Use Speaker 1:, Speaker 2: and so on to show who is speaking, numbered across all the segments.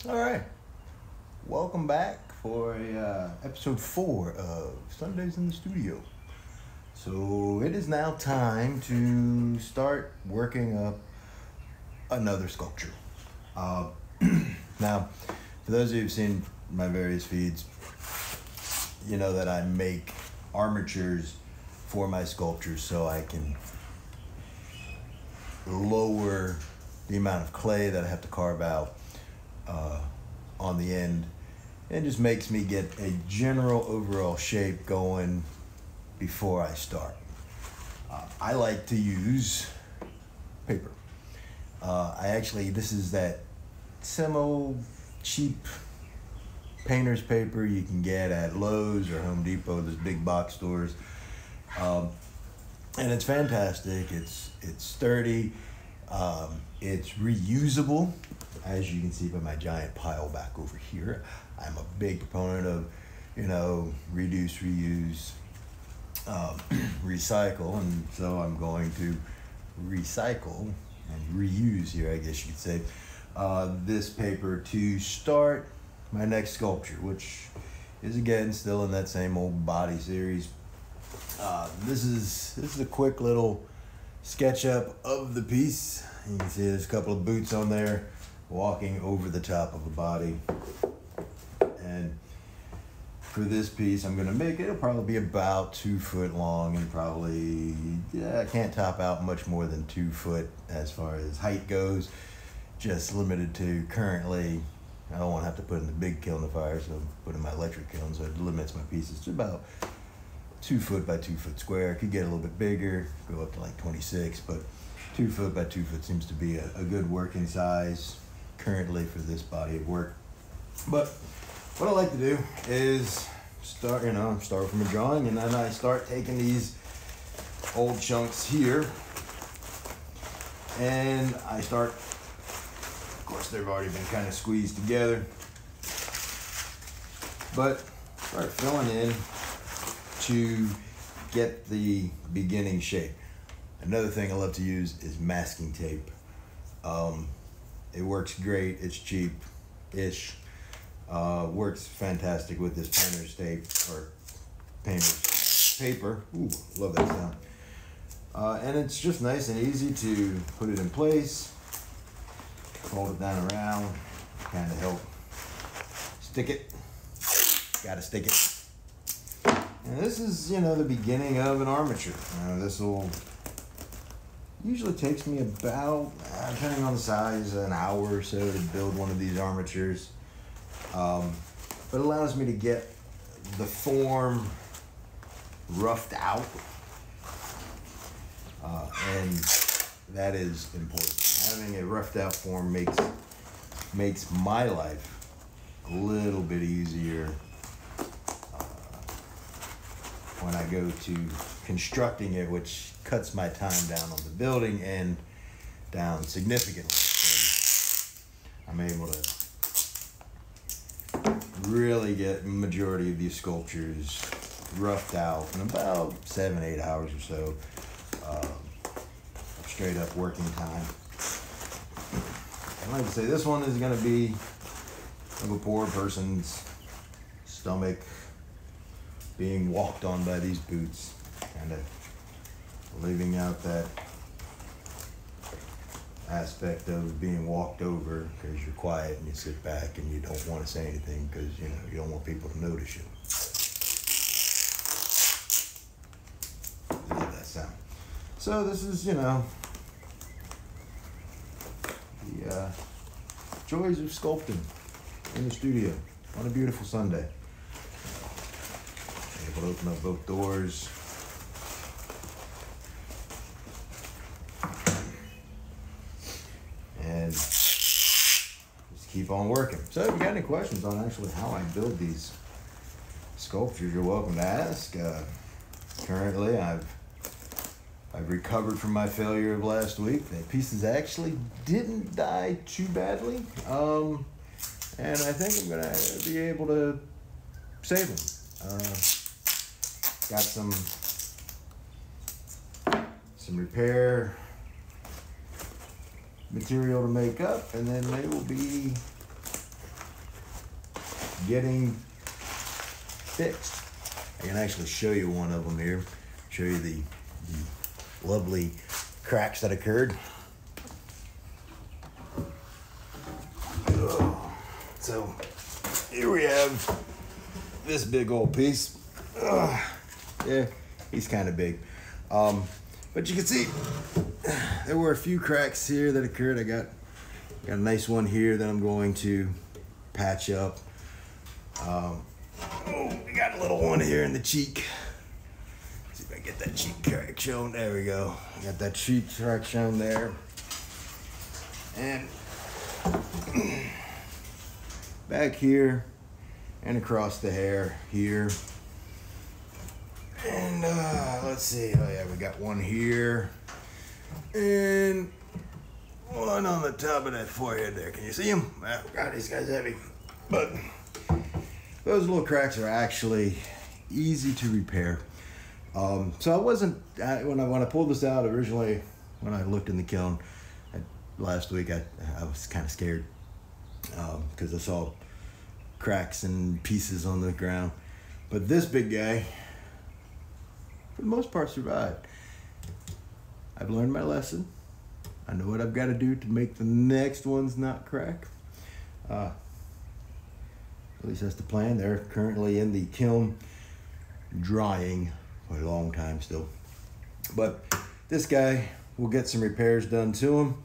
Speaker 1: All right, welcome back for episode 4 of Sundays in the Studio. So it is now time to start working up another sculpture. Uh, Now, for those of you who've seen my various feeds, you know that I make armatures for my sculptures so I can lower the amount of clay that I have to carve out on the end. It just makes me get a general overall shape going before I start. I like to use paper. This is that cheap painter's paper you can get at Lowe's or Home Depot, those big box stores. And it's fantastic. It's sturdy. It's reusable, as you can see by my giant pile back over here. I'm a big proponent of, reduce, reuse, recycle, and so I'm going to recycle and reuse here, I guess you could say, this paper to start my next sculpture, which is again still in that same old body series. This is a quick little sketch up of the piece. You can see there's a couple of boots on there walking over the top of a body. And for this piece, I'm gonna make it'll probably be about 2 foot long and probably, I can't top out much more than 2 foot as far as height goes. Just limited to currently, I don't want to have to put in the big kiln of fire, so I put in my electric kiln, so it limits my pieces to about 2 foot by 2 foot square. Could get a little bit bigger, go up to like 26, but 2 foot by 2 foot seems to be a good working size currently for this body of work. But what I like to do is start from a drawing, and then I start taking these old chunks here, and I start, of course they've already been kind of squeezed together, but start filling in to get the beginning shape. Another thing I love to use is masking tape. It works great, it's cheap-ish. Works fantastic with this painter's tape, or painter's paper. Ooh, love that sound. And it's just nice and easy to put it in place, fold it down around, kind of help stick it. Gotta stick it. And this is, the beginning of an armature. This will usually takes me about, depending on the size, an hour or so to build one of these armatures. But it allows me to get the form roughed out, and that is important. Having a roughed out form makes my life a little bit easier when I go to constructing it, which cuts my time down on the building end down significantly. So I'm able to really get the majority of these sculptures roughed out in about 7-8 hours or so, straight up working time. And like I say, this one is going to be of a poor person's stomach being walked on by these boots, kind of leaving out that aspect of being walked over, because you're quiet and you sit back and you don't want to say anything because you don't want people to notice you. I love that sound. So this is the joys of sculpting in the studio on a beautiful Sunday. Able to open up both doors. And just keep on working. So if you got any questions on actually how I build these sculptures, you're welcome to ask. Currently, I've recovered from my failure of last week. The pieces actually didn't die too badly, and I think I'm gonna be able to save them. Got some repair material to make up, and then they will be getting fixed. I can actually show you one of them here, show you the lovely cracks that occurred. So here we have this big old piece. Yeah, he's kind of big. But you can see there were a few cracks here that occurred. I got a nice one here that I'm going to patch up. We got a little one here in the cheek. Let's see if I can get that cheek crack shown. There we go. Got that cheek crack shown there. And back here and across the hair here. And let's see. Oh yeah, we got one here. And one on the top of that forehead there. Can you see him? Oh, God, this guy's heavy. But those little cracks are actually easy to repair. So I wasn't, when I pulled this out originally, when I looked in the kiln last week, I was kind of scared because I saw cracks and pieces on the ground. But this big guy, for the most part, survived. I've learned my lesson. I know what I've got to do to make the next ones not crack. At least that's the plan. They're currently in the kiln drying for a long time still. But this guy will get some repairs done to him.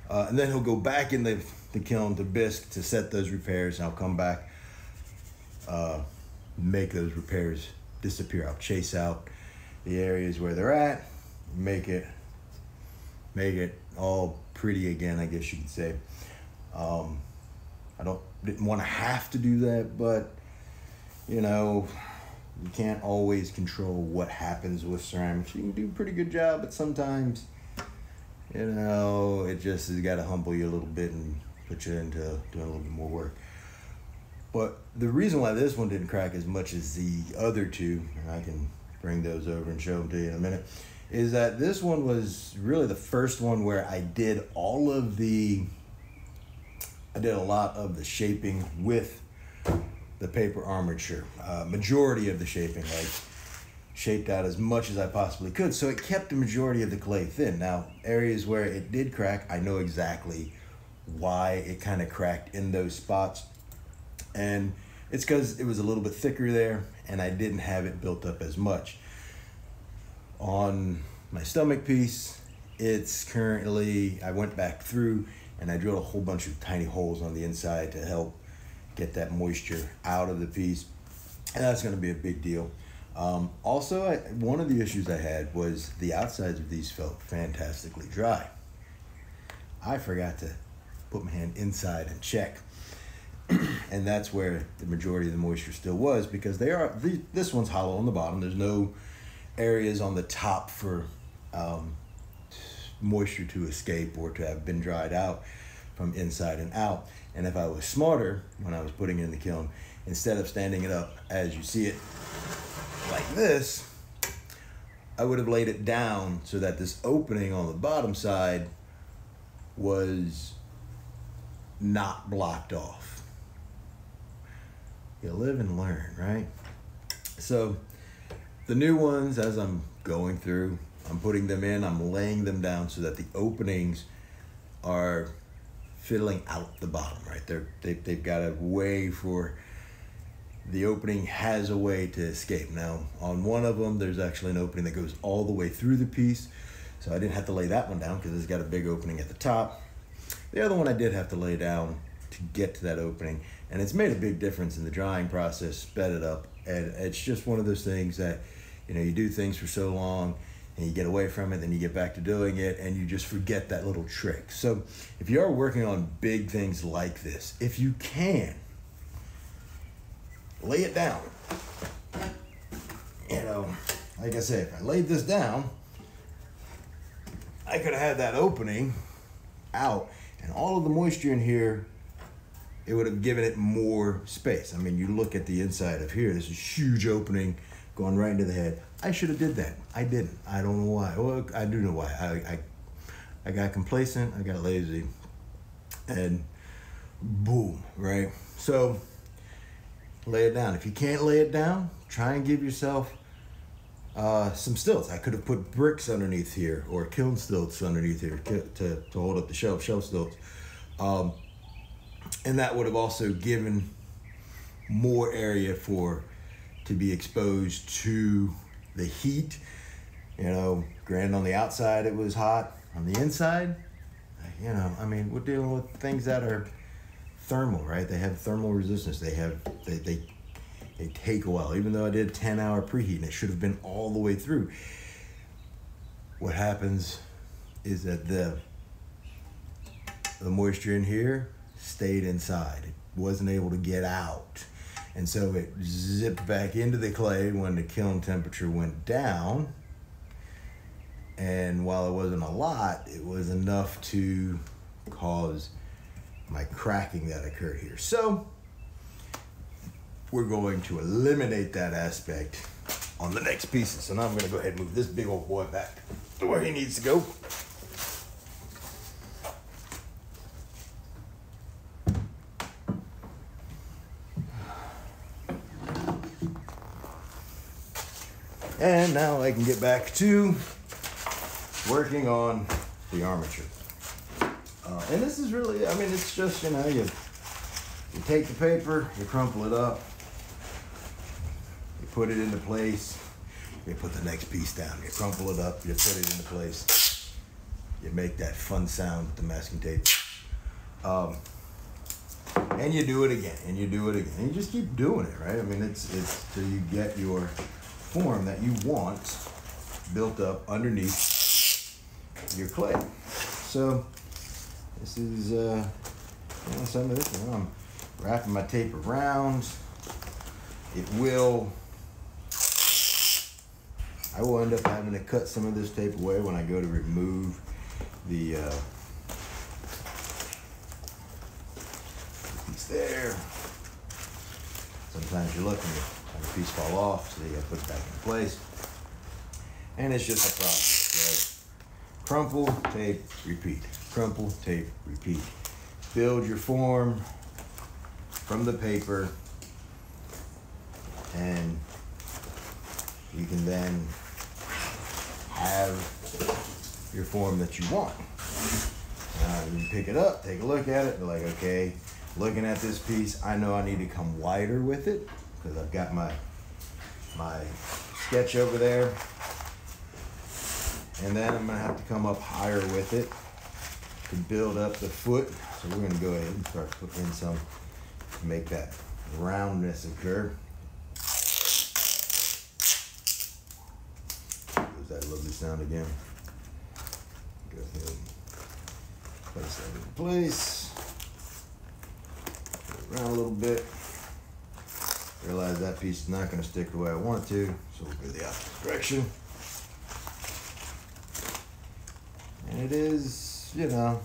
Speaker 1: And then he'll go back in the kiln to bisque to set those repairs. And I'll come back, make those repairs disappear. I'll chase out the areas where they're at, make it all pretty again, I guess you could say. I didn't want to have to do that, but you know, you can't always control what happens with ceramics. You can do a pretty good job, but sometimes, you know, it just has got to humble you a little bit and put you into doing a little bit more work. But the reason why this one didn't crack as much as the other two, and I can bring those over and show them to you in a minute, is that this one was really the first one where I did a lot of the shaping with the paper armature. Majority of the shaping, like shaped out as much as I possibly could, so it kept the majority of the clay thin. Now, areas where it did crack, I know exactly why it kind of cracked in those spots. And it's because it was a little bit thicker there and I didn't have it built up as much. On my stomach piece, it's currently, I went back through and I drilled a whole bunch of tiny holes on the inside to help get that moisture out of the piece. And that's gonna be a big deal. Also, one of the issues I had was the outsides of these felt fantastically dry. I forgot to put my hand inside and check. And that's where the majority of the moisture still was, because this one's hollow on the bottom. There's no areas on the top for moisture to escape or to have been dried out from inside and out. And if I was smarter when I was putting it in the kiln, instead of standing it up as you see it like this, I would have laid it down so that this opening on the bottom side was not blocked off. You live and learn, right? So the new ones, as I'm going through, I'm putting them in, I'm laying them down so that the openings are filling out the bottom, right? They've got a way for, the opening has a way to escape. Now, on one of them, there's actually an opening that goes all the way through the piece, so I didn't have to lay that one down because it's got a big opening at the top. The other one I did have to lay down to get to that opening, and it's made a big difference in the drying process, sped it up, and it's just one of those things that, you know, you do things for so long and you get away from it, then you get back to doing it and you just forget that little trick. So if you are working on big things like this, if you can, lay it down. You know, like I said, if I laid this down, I could have had that opening out and all of the moisture in here, it would have given it more space. I mean, you look at the inside of here, there's a huge opening going right into the head. I should have did that. I didn't. I don't know why. Well, I do know why. I got complacent, I got lazy, and boom, right? So lay it down. If you can't lay it down, try and give yourself some stilts. I could have put bricks underneath here or kiln stilts underneath here to hold up the shelf stilts. And that would have also given more area to be exposed to the heat. You know, granted on the outside it was hot. On the inside, you know, I mean, we're dealing with things that are thermal, right? They have thermal resistance. They take a while. Even though I did 10-hour preheat and it should have been all the way through. What happens is that the moisture in here stayed inside. It wasn't able to get out. And so it zipped back into the clay when the kiln temperature went down. And while it wasn't a lot, it was enough to cause my cracking that occurred here. So we're going to eliminate that aspect on the next pieces. So now I'm gonna go ahead and move this big old boy back to where he needs to go. And now I can get back to working on the armature. And this is really, I mean, it's just, you know, you take the paper, you crumple it up, you put it into place, you put the next piece down, you crumple it up, you put it into place, you make that fun sound with the masking tape. And you do it again, and you do it again. And you just keep doing it, right? I mean, it's till you get your form that you want built up underneath your clay. So this is some of this. You know, I'm wrapping my tape around. I will end up having to cut some of this tape away when I go to remove the piece there. Sometimes you're looking to have a piece fall off, so you got to put it back in place. And it's just a process, right? Crumple, tape, repeat. Crumple, tape, repeat. Build your form from the paper, and you can then have your form that you want. You can pick it up, take a look at it, be like, okay, looking at this piece, I know I need to come wider with it because I've got my sketch over there. And then I'm gonna have to come up higher with it to build up the foot. So we're gonna go ahead and start putting in some to make that roundness occur. There's that lovely sound again. Go ahead and place that in place. Put it around a little bit. Realize that piece is not gonna stick the way I want it to, so we'll go the opposite direction. And it is, you know,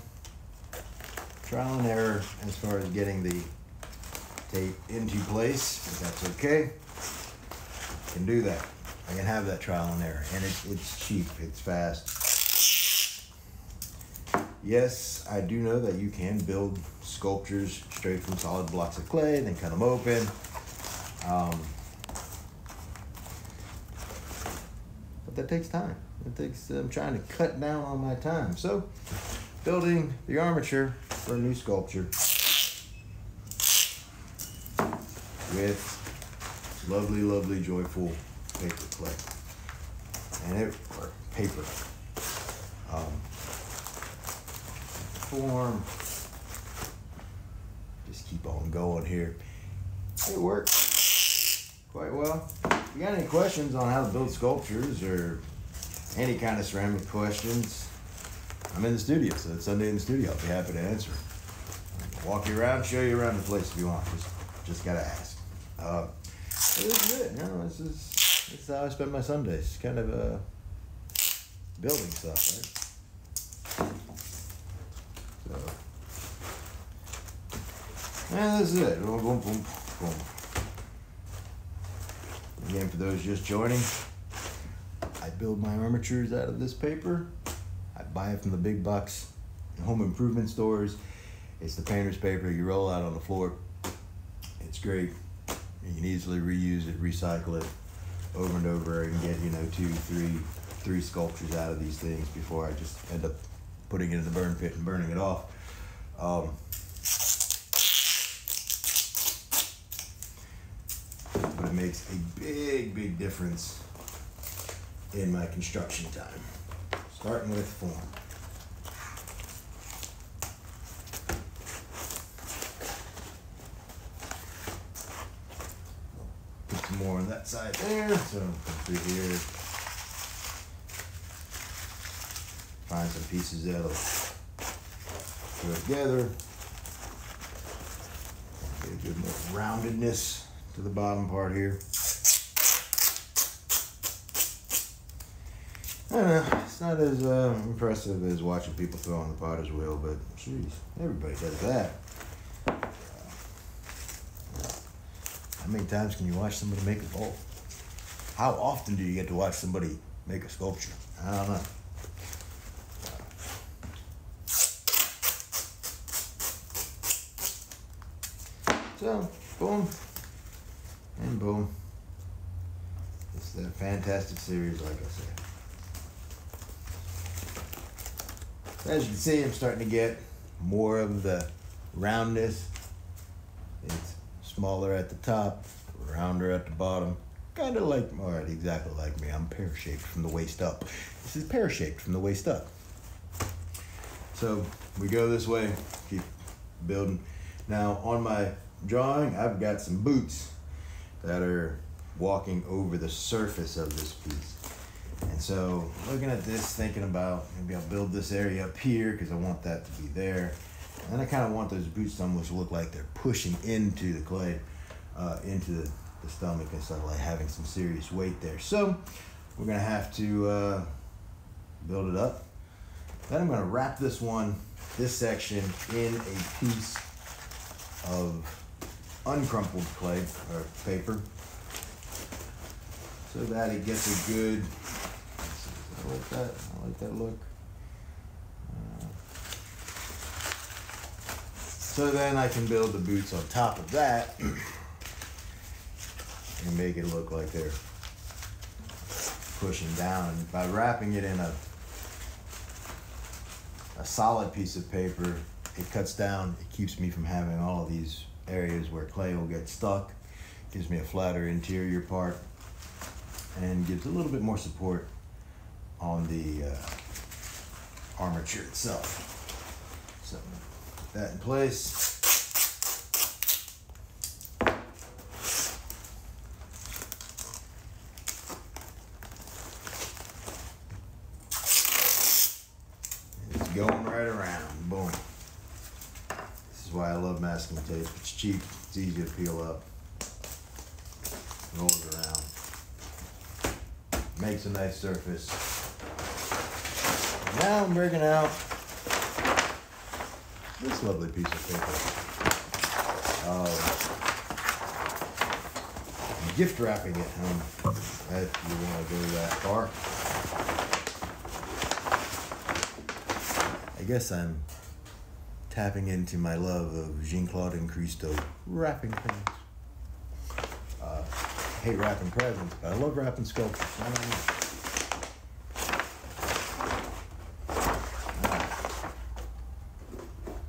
Speaker 1: trial and error as far as getting the tape into place, but that's okay. I can do that. I can have that trial and error, and it's cheap, it's fast. Yes, I do know that you can build sculptures straight from solid blocks of clay, then cut them open. But that takes time. It takes, I'm trying to cut down on my time. So, building the armature for a new sculpture with lovely, lovely, joyful paper clay. Or paper. Form. Just keep on going here. It works quite well. If you got any questions on how to build sculptures or any kind of ceramic questions, I'm in the studio, so it's Sunday in the studio. I'll be happy to answer. Walk you around, show you around the place if you want. Just gotta ask. This is it. You know, this is how I spend my Sundays. Kind of building stuff, right? So, and this is it. Boom, boom, boom, boom. Again, for those just joining, I build my armatures out of this paper. I buy it from the big box home improvement stores. It's the painter's paper you roll out on the floor. It's great. You can easily reuse it, recycle it over and over, and get, you know, three sculptures out of these things before I just end up putting it in the burn pit and burning it off. But it makes a big difference in my construction time. Starting with form. Put some more on that side there. So come through here. Find some pieces that'll go together. Get a good more roundedness to the bottom part here. I don't know, it's not as impressive as watching people throw on the potter's wheel, but jeez, everybody does that. How many times can you watch somebody make a bowl? How often do you get to watch somebody make a sculpture? I don't know. So, boom, and boom. It's that fantastic series, like I said. As you can see, I'm starting to get more of the roundness. It's smaller at the top, rounder at the bottom. Kind of like, all right, exactly like me. I'm pear-shaped from the waist up. This is pear-shaped from the waist up. So we go this way, keep building. Now on my drawing, I've got some boots that are walking over the surface of this piece. And so looking at this, thinking about maybe I'll build this area up here because I want that to be there. And then I kind of want those boots to almost look like they're pushing into the clay, into the stomach, instead of like having some serious weight there. So we're gonna have to build it up. Then I'm gonna wrap this section in a piece of uncrumpled clay or paper so that it gets a good, I like that look. So then I can build the boots on top of that and make it look like they're pushing down. And by wrapping it in a solid piece of paper, it cuts down, it keeps me from having all of these areas where clay will get stuck, gives me a flatter interior part, and gives a little bit more support on the armature itself. So put that in place. It's going right around, boom. This is why I love masking tape. It's cheap, it's easy to peel up. Rolls around. Makes a nice surface. Now I'm bringing out this lovely piece of paper. I'm gift wrapping it, if you want to go that far. I guess I'm tapping into my love of Jean-Claude and Christo wrapping things. I hate wrapping presents, but I love wrapping sculptures.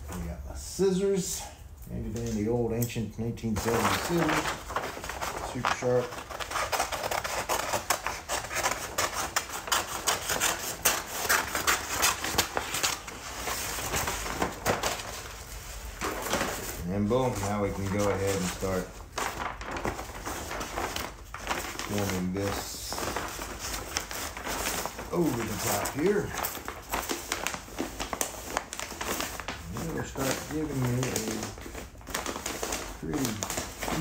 Speaker 1: We got my scissors, handy old ancient 1970 scissors, super sharp. And boom, now we can go ahead and start forming this over the top here. And it'll start giving me a pretty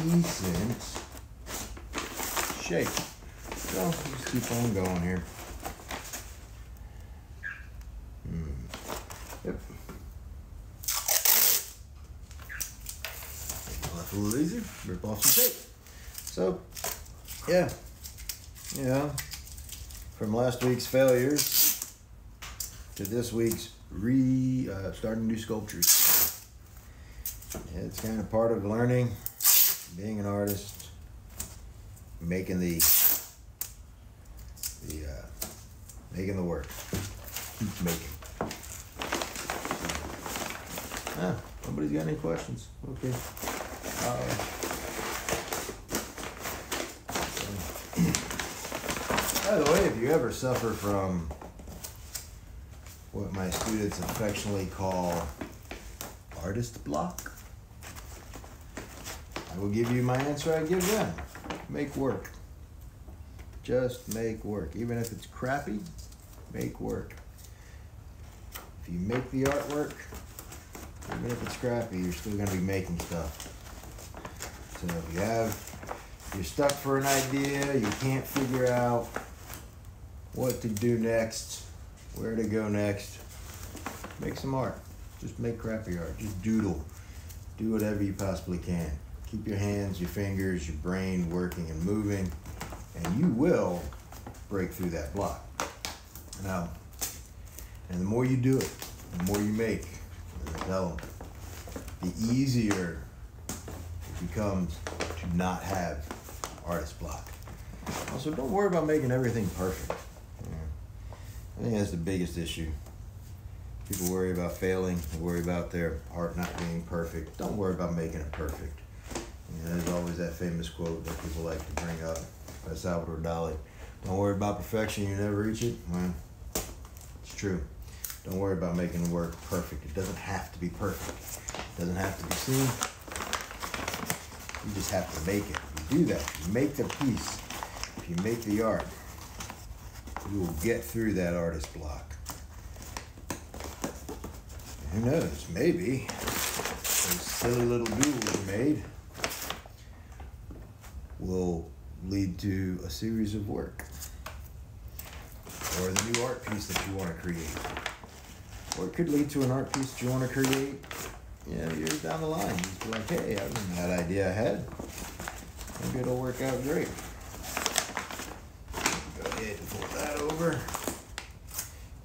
Speaker 1: decent shape. So just keep on going here. Yep. Make it a little easier. Rip off some tape. So yeah, from last week's failures to this week's starting new sculptures. Yeah, it's kind of part of learning, being an artist, making the work. Keep making. Nobody's got any questions. Okay. By the way, if you ever suffer from what my students affectionately call artist block, I will give you my answer I give them. Make work. Just make work. Even if it's crappy, make work. If you make the artwork, even if it's crappy, you're still going to be making stuff. So if you're stuck for an idea, you can't figure out what to do next, where to go next, make some art. Just make crappy art. Just doodle. Do whatever you possibly can. Keep your hands, your fingers, your brain working and moving, and you will break through that block. Now, and the more you do it, the more you make, as I tell them, the easier it becomes to not have artist block. Also, don't worry about making everything perfect. I think that's the biggest issue. People worry about failing, they worry about their art not being perfect. Don't worry about making it perfect. There's always that famous quote that people like to bring up by Salvador Dali. Don't worry about perfection, you never reach it. Well, it's true. Don't worry about making the work perfect. It doesn't have to be perfect. It doesn't have to be seen. You just have to make it. You do that. You make the piece. If you make the art, you will get through that artist block. Who knows? Maybe those silly little doodles you made will lead to a series of work, or the new art piece that you want to create, or it could lead to an art piece that you want to create, years down the line. You just be like, hey, I remember that idea I had. Maybe it'll work out great. Go ahead and flip that over.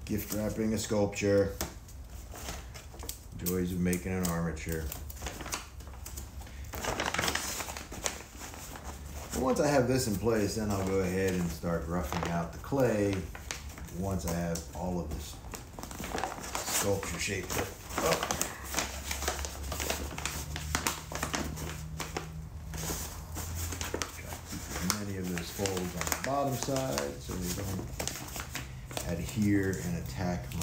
Speaker 1: Gift wrapping a sculpture. Joys of making an armature. Once I have this in place, then I'll go ahead and start roughing out the clay once I have all of this sculpture shaped up. Try to keep as many of those folds on the bottom side so they don't adhere and attack the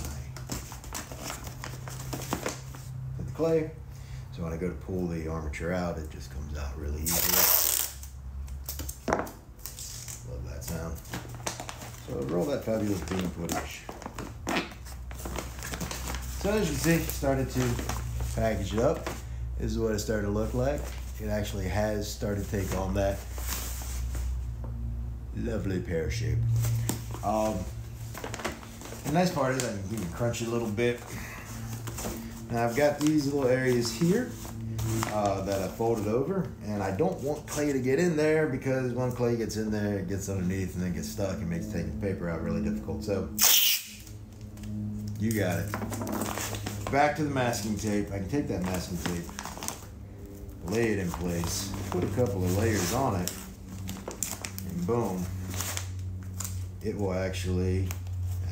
Speaker 1: clay. So when I go to pull the armature out, it just comes out really easily. Love that sound. So roll that fabulous bean footage. So as you see, started to package it up. This is what it started to look like. It actually has started to take on that lovely pear shape. The nice part is I can even crunch it a little bit. Now I've got these little areas here that I folded over, and I don't want clay to get in there because when clay gets in there, it gets underneath and then gets stuck and makes taking the paper out really difficult. So you got it. Back to the masking tape. I can take that masking tape, lay it in place, put a couple of layers on it, and boom, it will actually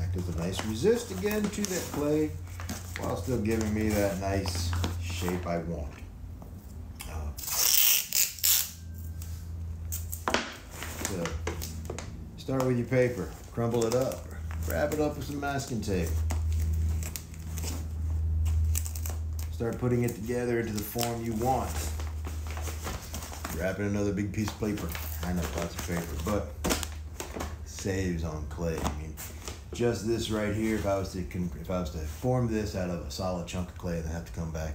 Speaker 1: act as a nice resist again to that clay while still giving me that nice shape I want. So start with your paper, crumble it up, wrap it up with some masking tape. Start putting it together into the form you want. Wrap in another big piece of paper. I know, lots of paper, but saves on clay. I mean, just this right here, if I was to form this out of a solid chunk of clay and have to come back,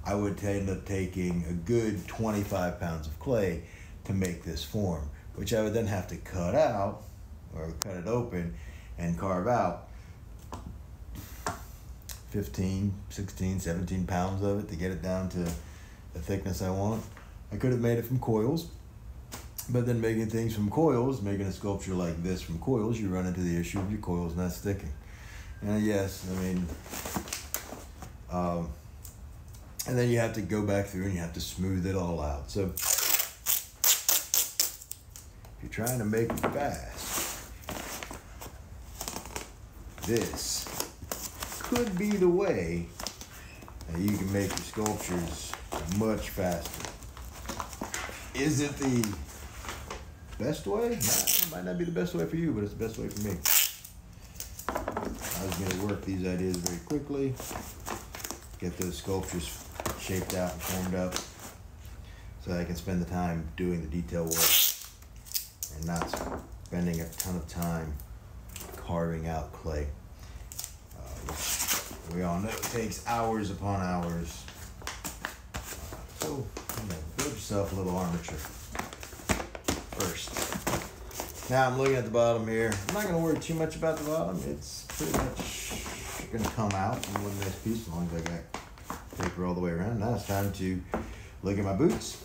Speaker 1: I would end up taking a good 25 pounds of clay to make this form, which I would then have to cut out or cut it open and carve out 15, 16, 17 pounds of it to get it down to the thickness I want. I could have made it from coils, but then making things from coils, making a sculpture like this from coils, you run into the issue of your coils not sticking. And yes, I mean, and then you have to go back through and you have to smooth it all out. So if trying to make them fast, this could be the way that you can make your sculptures much faster. Is it the best way? Nah, it might not be the best way for you, but it's the best way for me. I was going to work these ideas very quickly, get those sculptures shaped out and formed up, so that I can spend the time doing the detail work and not spending a ton of time carving out clay. We all know it takes hours upon hours. So, build yourself a little armature first. Now I'm looking at the bottom here. I'm not going to worry too much about the bottom. It's pretty much going to come out in one nice piece as long as I got paper all the way around. Now it's time to look at my boots.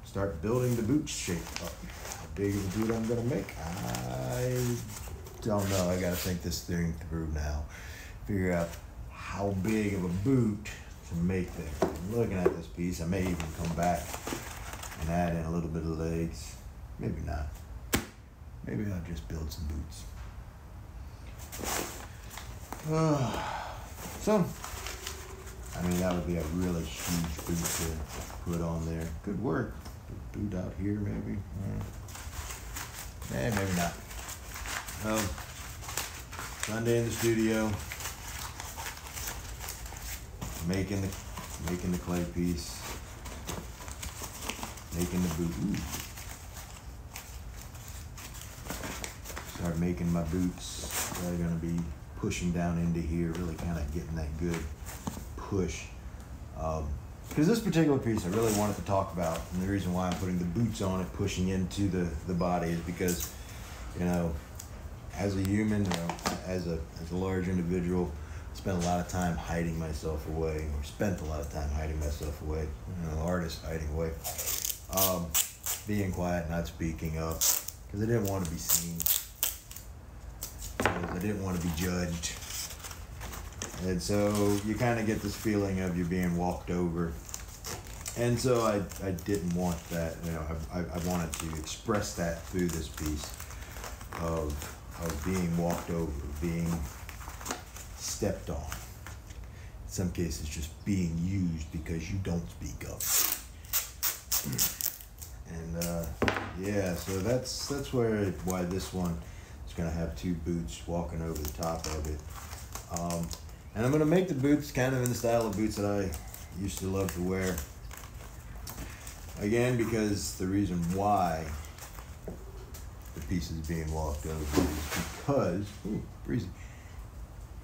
Speaker 1: Start building the boot shape up. How big of a boot I'm going to make, I don't know. I got to think this thing through now. Figure out how big of a boot to make there. I'm looking at this piece. I may even come back and add in a little bit of legs. Maybe not. Maybe I'll just build some boots. So, I mean, that would be a really huge boot to put on there. Good work. Boot out here, maybe. Maybe not. Sunday in the studio, making the clay piece, making the boot. Ooh. Start making my boots. They're gonna be pushing down into here, really kind of getting that good push. Because this particular piece I really wanted to talk about, and the reason why I'm putting the boots on it, pushing into the body, is because, you know, as a human, you know, as a large individual, I spent a lot of time hiding myself away, or spent a lot of time hiding myself away. You know, artist hiding away, being quiet, not speaking up, because I didn't want to be seen. I didn't want to be judged. And so you kind of get this feeling of you being walked over. And so I didn't want that. You know, I wanted to express that through this piece of being walked over, being stepped on. In some cases, just being used because you don't speak up. And yeah, so that's why this one is going to have two boots walking over the top of it. And I'm going to make the boots kind of in the style of boots that I used to love to wear. Again, because the reason why the piece is being walked over is because, breezy,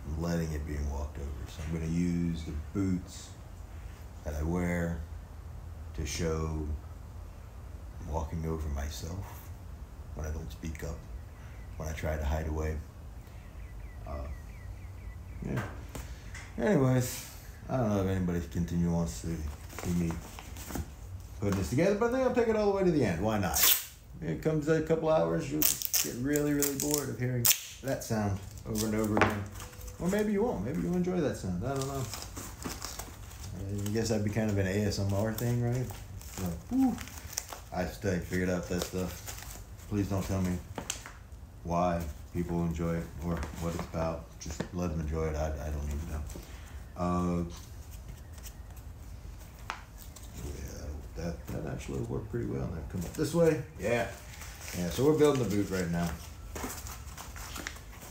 Speaker 1: I'm letting it being walked over. So I'm going to use the boots that I wear to show I'm walking over myself when I don't speak up, when I try to hide away. Yeah. Anyways, I don't know if anybody wants to see me putting this together, but I think I'll take it all the way to the end. Why not? It comes a couple hours, you'll get really, really bored of hearing that sound over and over again. Or maybe you won't. Maybe you'll enjoy that sound. I don't know. I guess that'd be kind of an ASMR thing, right? So, I still figured out that stuff. Please don't tell me why people enjoy it or what it's about. Just let them enjoy it. I don't even know. Yeah, that actually worked pretty well. Now come up this way. Yeah. So we're building the boot right now.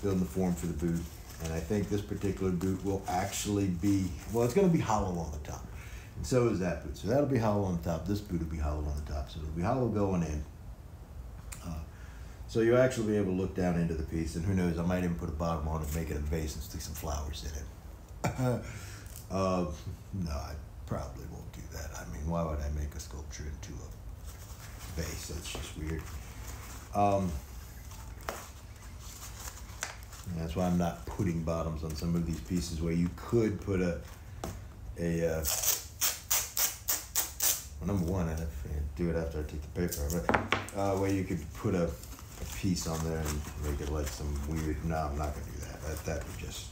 Speaker 1: Building the form for the boot. And I think this particular boot will actually be, well, it's going to be hollow on the top. And so is that boot. So that'll be hollow on the top. This boot will be hollow on the top. So it'll be hollow going in. So you'll actually be able to look down into the piece, and who knows, I might even put a bottom on it, make it a vase, and stick some flowers in it. No, I probably won't do that. I mean, why would I make a sculpture into a vase? That's just weird. That's why I'm not putting bottoms on some of these pieces where you could put well, number one, I have to do it after I take the paper, but where you could put a piece on there and make it like some weird, no, I'm not gonna do that. That would just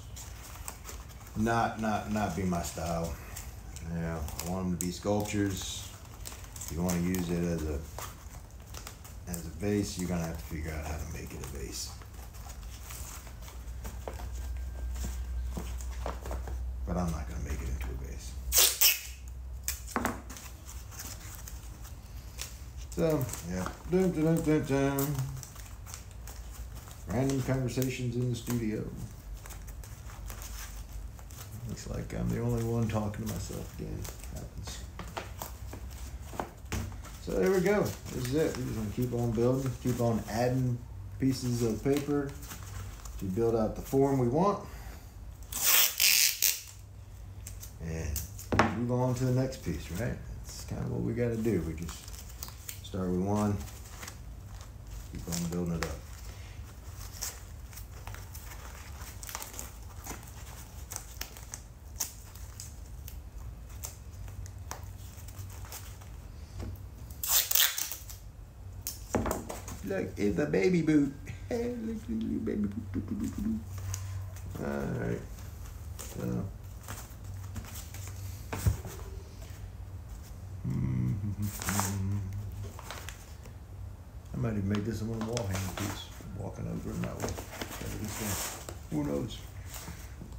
Speaker 1: not be my style. You know, I want them to be sculptures. You want to use it as as a vase, you're gonna have to figure out how to make it a vase. But I'm not gonna make it into a vase. So, yeah. Dun, dun, dun, dun, dun. Random conversations in the studio. Looks like I'm the only one talking to myself again. Happens. So there we go. This is it. We're just gonna keep on building, keep on adding pieces of paper to build out the form we want. And move on to the next piece, right? That's kind of what we gotta do. We just start with one, keep on building it up. Look, it's a baby boot. Hey, look, little baby boot. Alright. So. I might even make this a little wall hanging piece. Walking over in that way. Who knows?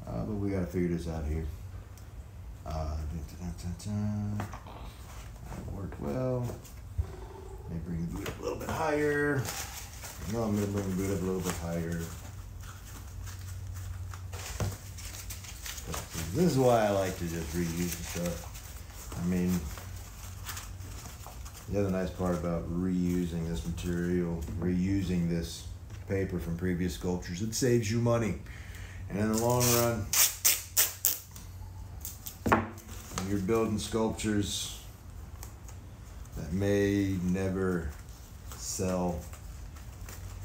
Speaker 1: But we gotta figure this out here. That worked well. Maybe bring the boot up a little bit higher. No, I'm gonna bring the boot up a little bit higher. This is why I like to just reuse the stuff. I mean, the other nice part about reusing this material, reusing this paper from previous sculptures, it saves you money. And in the long run, when you're building sculptures that may never sell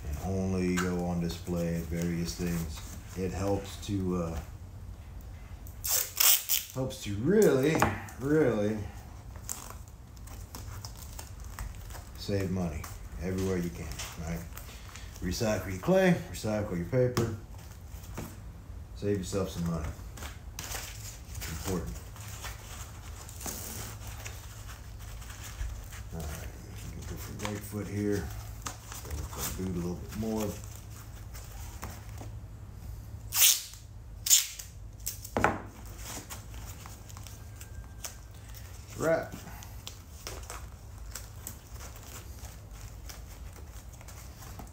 Speaker 1: and only go on display at various things, it helps to really save money everywhere you can, right? Recycle your clay, recycle your paper, save yourself some money. It's important. All right, you can go for right foot here. Go for the boot a little bit more. Wrap.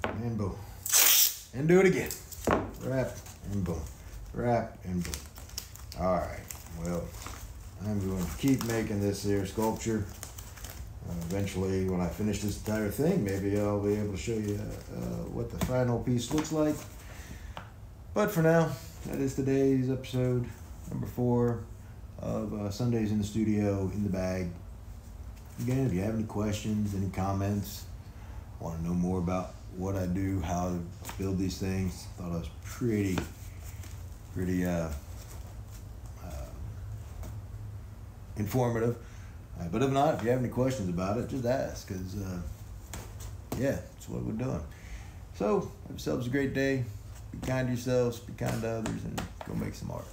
Speaker 1: And boom. And do it again. Wrap and boom. Wrap and boom. Alright, well, I'm going to keep making this here sculpture. Eventually, when I finish this entire thing, maybe I'll be able to show you what the final piece looks like. But for now, that is today's episode number 4 of Sundays in the Studio in the Bag. Again, if you have any questions, any comments, want to know more about what I do, how to build these things, thought I was pretty informative. But if not, if you have any questions about it, just ask, because yeah, that's what we're doing. So have yourselves a great day. Be kind to yourselves, be kind to others, and go make some art.